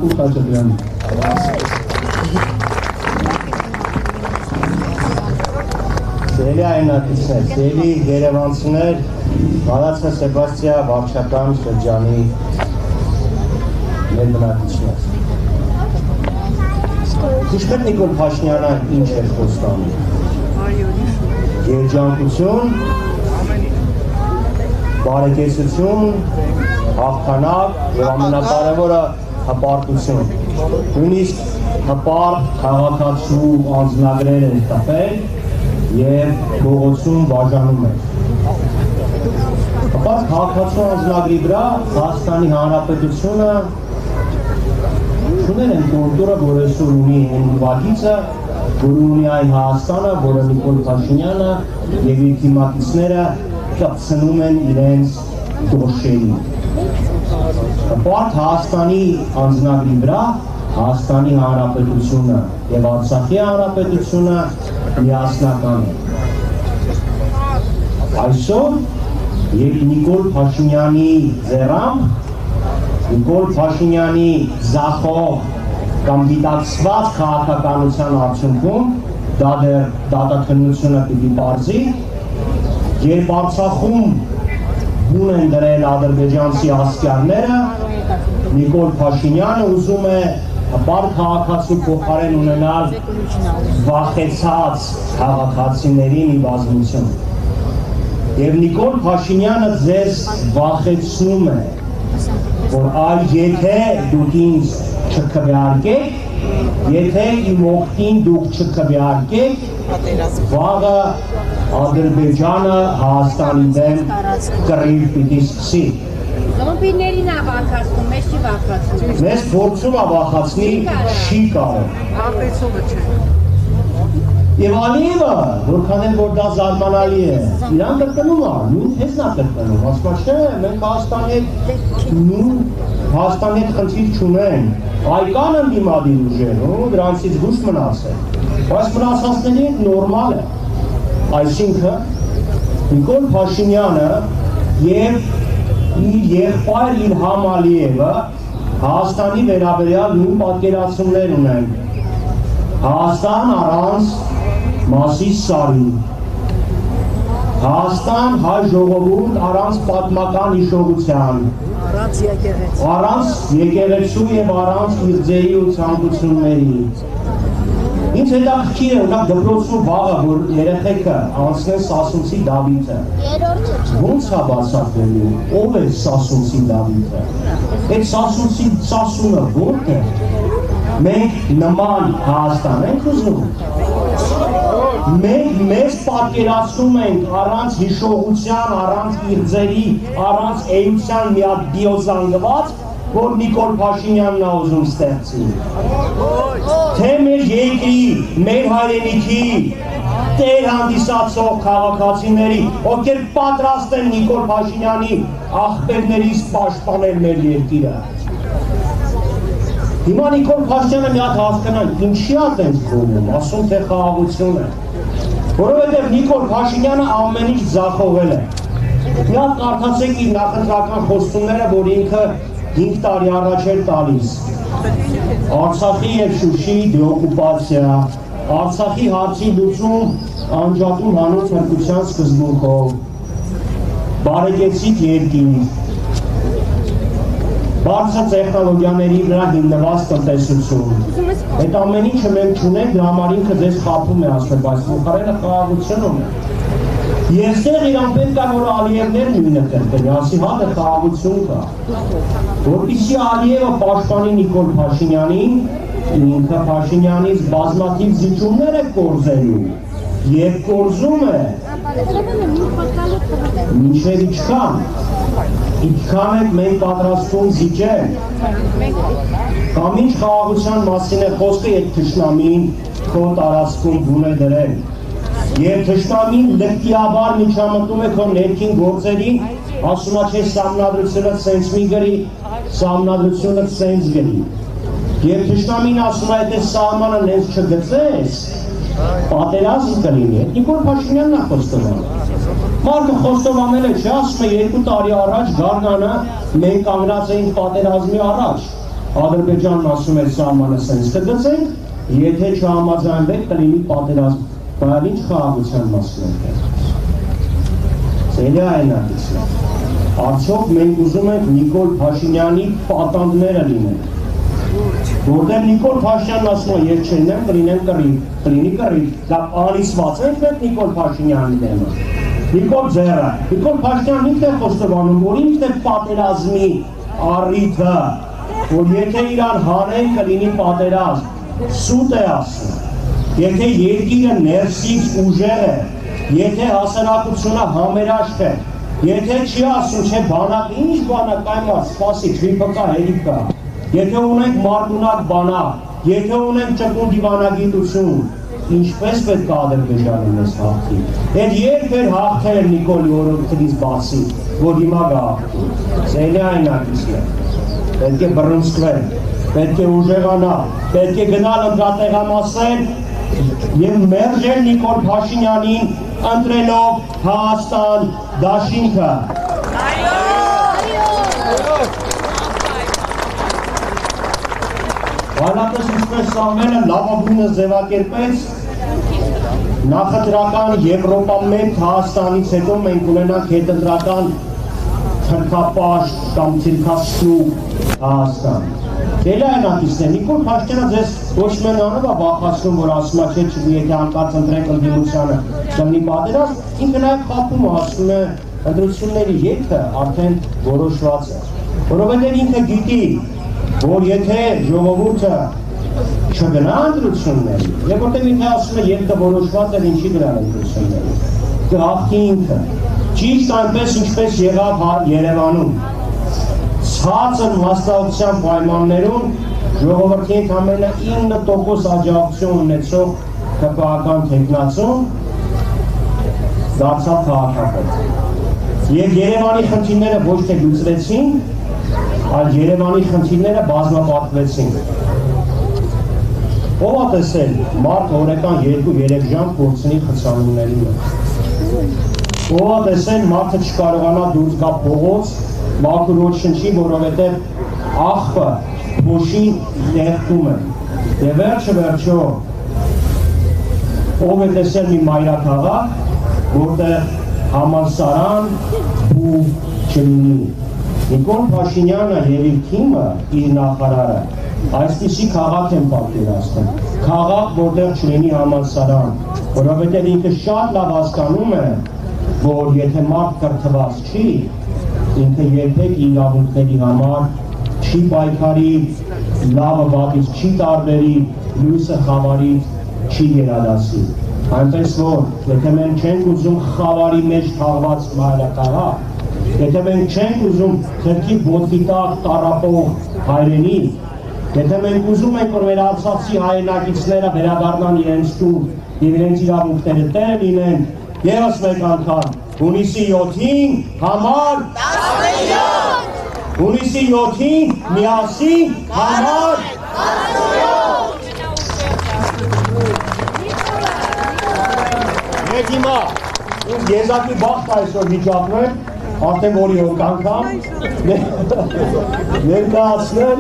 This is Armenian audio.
Խաչատրյան Սելի այնակիցներ, սելի երևանցիներ, Վարացկա Սեբաստիա վարչական շրջանի մեր բնակիչներ։ Իշխետ Նիկոլ Փաշինյանը ինչ էր խոստանում։ Երջանկություն, բարեկեցություն, հաղթանակ եւ ամենակարևորը հպարտություն։ Նույնիսկ հպարտ քաղաքացու անձնագրեր են տպել եւ փողոցում բաժանում են։ Հպարտ քաղաքացու անձնագրի վրա Հայաստանի Հանրապետությունը շուներ են կոնտուրը, որ այսօր ունի հենվագիծը, որ ունի այն Հայաստանը, որը Նիկոլ Փաշինյանը եւ իր թիմակիցները կպցնում են իրենց դոշերին։ Հպարտ Հայաստանի անձնագրի վրա Հայաստանի Հանրապետությունը եւ Արցախի Հանրապետությունը միասնական են։ Այսօր եւ Նիկոլ Փաշինյանի ձեռամբ, Նիկոլ Փաշինյանի ձախող կամ դիտակցված քաղաքականության արդյունքում դա դեռ դատաքննությունը պիտի բարձի, երբ Արցախում բուն են դրել ադրբեջանցի ասկերները, Նիկոլ Փաշինյանը ուզում է հպարտ քաղաքացու փոխարեն ունենալ վախեցած քաղաքացիների մի բազմություն։ Եվ Նիկոլ Փաշինյանը ձեզ վախեցնում է, որ այ եթե դուք ինձ չքվեարկեք, եթե իմ օգտին դուք չքվեարկեք, վաղը Ադրբեջանը Հայաստանի դեմ կռիվ պիտի սկսի։ Զոմբիներին է վախացնում, մեզ չի վախացնում։ Մեզ փորձում է վախացնի, չի կարող։ Ապեցովը չէ։ Եվ Ալիևը, որքան էլ որ դա զարմանալի է, իրան կրկնում է, նույն թեզն է կրկնում, ասում է, չէ, մենք Հայաստանի հետ խնդիր չունենք, այ կան ընդդիմադիր ուժեր, դրանցից զգուշ մնացել, բայց մնացածների հետ նորմալ է։ Այսինքն Նիկոլ Փաշինյանը եւ իր եղբայր Իլհամ Ալիևը Հայաստանի վերաբերյալ նույն պատկերացումներ ունեն։ Հայաստան առանց Մասիս Սարի, Հայաստան հայ ժողովուրդ առանց պատմական հիշողության, առանց եկեղեցու եւ առանց իղձերի ու ցանկությունների։ Ինձ հետաքրքիր է օրինակ դպրոցում վաղը, որ երեխեքը անցնեն Սասունցի Դավիթը։ Ո՞նց է բացատրելու, ով է Սասունցի Դավիթը։ Այդ Սասունը որտե՞ղ։ Մենք նման Հայաստան ենք ուզում։ Մենք մեզ պատկերացնում ենք առանց հիշողության, առանց իղձերի, առանց էության մի հատ բիոզանգված, որ Նիկոլ Փաշինյանն է ուզում ստեղծի։ Թե մեր երկրի, մեր հայրենիքի տեր հանդիսացող քաղաքացիների, ովքեր պատրաստ են Նիկոլ Փաշինյանի աղբերներից պաշտպանել մեր երկիրը։ Հիմա Նիկոլ Փաշինյանը մի հատ հասկանան, ինչի է տենց կողմում, ասում թե խաղաղություն է։ Որովհետև Նիկոլ Փաշինյանը ամեն ինչ ձախողել է։ Մի հատ կարդացեք իր նախընտրական խոստումները, որ ինքը 5 տարի առաջ էր տալիս։ Արցախի եւ Շուշիի դեօկուպացիա, Արցախի հարցի լուծում անջատում հանոց հրկության սկզբունքով, բարեկեցիկ երկիր, բարձր տեխնոլոգիաների վրա հիմնված տնտեսություն։ Այդ ամեն ինչը մենք չունենք, դրա համար ինքը ձեզ խաբում է ասել, բայց փոխարենը խաղաղություն ունի։ Եվ ստեղ իրան պետք է որ Ալիևներ նույնը կրկնի, ասի հա դե խաղաղություն կա։ Որպեսզի Ալիևը պաշտպանի Նիկոլ Փաշինյանին, ինքը Փաշինյանից բազմաթիվ զիջումներ է կորզելու եւ կորզում է։ Մինչեւ ինչքան եք մենք պատրաստվում զիջել։ Կամ ինչ խաղաղության մասին է խոսքը, երբ թշնամին քո տարածքում բուն է դրել։ Եվ թշնամին լկտիաբար միջամտում է քո ներքին գործերին, ասում է չէ սահմանադրությունը սենց մի գրի, սահմանադրությունը սենց գրի։ Եվ թշնամին ասում է այդ սահմանը նենց չգծես, պատերազմ կլինի։ Նիկոլ Փաշինյանն է խոստովանում։ Մարդը խոստովանել է, չէ, ասում է 2 տարի առաջ Գարնանը մենք կանգնած էինք պատերազմի առաջ։ Ադրբեջանն ասում է սահմանը սենց կգծենք, եթե չհամաձայնվեք կլինի պատերազմ, բայց ինչ խաղաղության մասին ենք։ Սելյա այն ատիսն։ Արդյոք մենք ուզում ենք Նիկոլ Փաշինյանի պատանդները լինենք։ Որտեղ Նիկոլ Փաշինյանն ասում է, ես չենեմ, կլինի կռիվ, դա անիսված ենք մենք Նիկոլ Փաշինյանի դեմը։ Նիկոլ ձեռը, Նիկոլ Փաշինյանն ինքն է խոստովանում, որ ինքն է պատերազմի առիթը, որ եթե իրան հանեն կլինի պատերազմ, սուտ է ասում, եթե երկիրը ներսից ուժեղ է, եթե հասարակությունը համերաշխ է, եթե չի ասում, չէ բանակ, ինչ բանակ այմար, սպասի, չրիպը հերիք կա, եթե ունենք մարդունակ բանակ, եթե ունենք ճկուն դիվանագիտություն, ինչպես պետք է Ադրբեջանը մեզ հաղթի։ Այդ երբ էր հաղթել Նիկոլի օրենքից բացի, որ հիմա գաղթի։ Սելյա այն ակիսն է։ Պետք է բռնցքվել, պետք է ուժեղանալ, պետք է գնալ ընտրատեղամասեր և մերժել Նիկոլ Փաշինյանին ընտրելով Հայաստան դաշինքը։ Այլապես ինչպես Սամվելը լավագույնս ձևակերպեց, նախընտրական Եվրոպա մեկ Հայաստանից հետո մենք ունենանք հետընտրական թրքապաշտ կամ թիրքասնու Հայաստան։ Դելա այն ատիսն է, Նիկոլ Փաշինյանը ձեզ ոչ մեն անով է բախացնում, որ ասում է, չէ չգի, եթե անկած ընտրեք ընդդիմությանը կլինի պատերազմ, ինքը նաև խաբում ասում է ընտրությունների ելքը արդեն որոշված է։ Որովհետև ինքը գիտի, որ եթե ժողովուրդը չգնա ընտրությունների, եւ որտեղ ինքը ասում է ելքը որոշված է, ինչի գնալ ընտրությունների, կհաղթի ինքը։ Ճիշտ այնպես ինչպես եղավ Երևանում, ցածր մասնաության պայմաններում ժողովրդի ընդամենը 9% աջակցություն ունեցող ԿՊԱ-ական թեկնածուն դարձավ քաղաքապետ։ Եվ Երևանի խնդիրները ոչ թե լուծվեցին, այլ Երևանի խնդիրները բազմապատկվեցին։ Ով է տեսել մարդ օրական 2-3 ժամ կորցնի խցանումների մեջ։ Ով է տեսել մարդը չկարողանա դուրս գա փողոց, մաքուր ոչ շնչի, որովհետև աղբը փոշին նեղտում է։ Եվ վերջը ով է տեսել մի մայրաքաղաք, որտեղ համալսարան ու չլինի։ Նիկոլ Փաշինյանը և իր թիմը, իր նախարարը, այսպիսի քաղաք են պատկերացնում, քաղաք, որտեղ չլինի համալսարան, որովհետև ինքը շատ լավ հասկանում է, որ եթե մարդ կրթված չի, ինքը երբեք իրավունքների համար չի պայքարի, լավը վատից չի տարբերի, լույսը խավարից չի երադասի։ Այնպես որ, եթե մենք չենք ուզում խավարի մեջ թաղված մայրաքաղաք, եթե մենք չենք ուզում թրքի ոտքի տակ տառապող հայրենի, եթե մենք ուզում ենք, որ մեր արցախցի հայրենակիցները վերադառնան իրենց տուն և իրենց իրավունքները տերը լինեն, ևս մեկ անգամ, հունիսի 7-ին համար 17, հունիսի 7-ին միասին համար 17։ Մեկ հիմա, եզակի բախտ այսօր վիճակներ, արդեն որի հոկ անգամ ներկայացնել